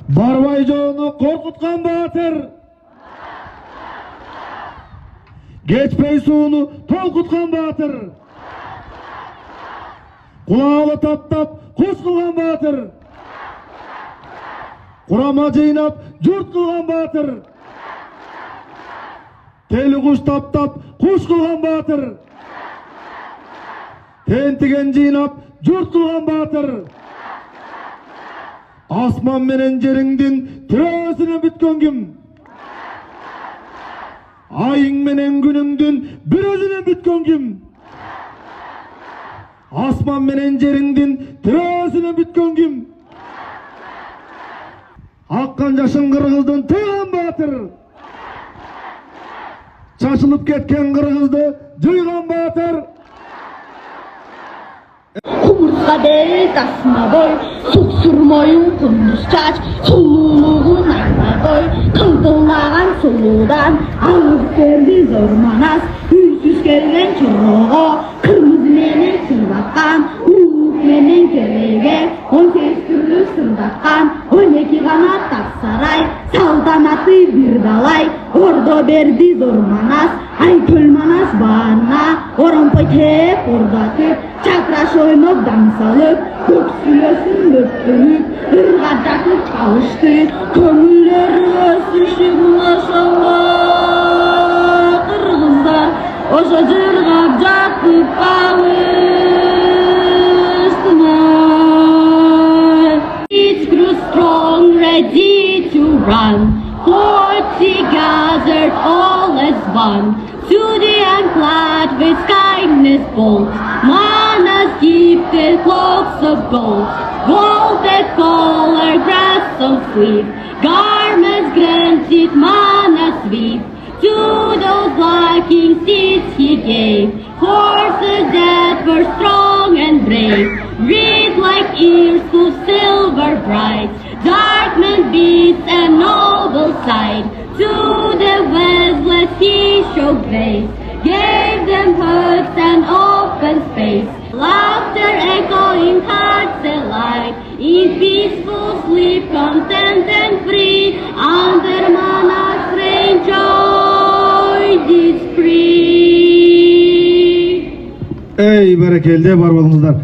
Барбай жоону коркуткан баатыр. Geçпей сууну толкуткан баатыр. Кулаалы таптап куш кылган баатыр. Курама жыйнап журт кылган баатыр. Тели куш таптап куш кылган баатыр. Тентиген жыйнап журт кылган баатыр. Асман менен жериңдин тирөөсүнө бүткөн ким? Айың менен күнүңдүн бир өзүнө бүткөн ким? Асман менен жериңдин тирөөсүнө бүткөн ким? Аккан жашын кыргыздын тыйган баатыр. Чачылып кеткен кыргызды жыйган баатыр. Кумурска бел тасма бой, суксур моюн кундуз чач, сулуулугун айла кой, кылдыллаган сулуудан алып берди зор манас, үйсүз келген чорого, кырмызы менен сырдаткан, улуттук менен кереге, 18 түрлүү сырдаткан, 12 канат так сарай, салтанаты бир далай, ордо берди зор манас, айтыл манас баана, оромпой теп ордатып, чакраш ойноп даң салып, көк сүлөсүн бөттүнүп, ырга жатып калышты, көңүлдөрү өсүшүп ошонго кыргыздар, ошо жыргап жатып калыштымай. Each grew strong, ready to run, 40 gathered all as one, to the unclad with kindness bold, Manas gifted cloaks of gold, golden collar, grass of sleeve, garments granted Manas weave, to those lacking seeds he gave, horses that were strong and brave, reed like ears whose silver bright, dark men beasts and noble sight, to the restless he showed grace, gave them huts and open space, laughter echoing hearts alight, in peaceful sleep, content and free, under Manas reign joy is free. Ey berekelde бар болуңуздар.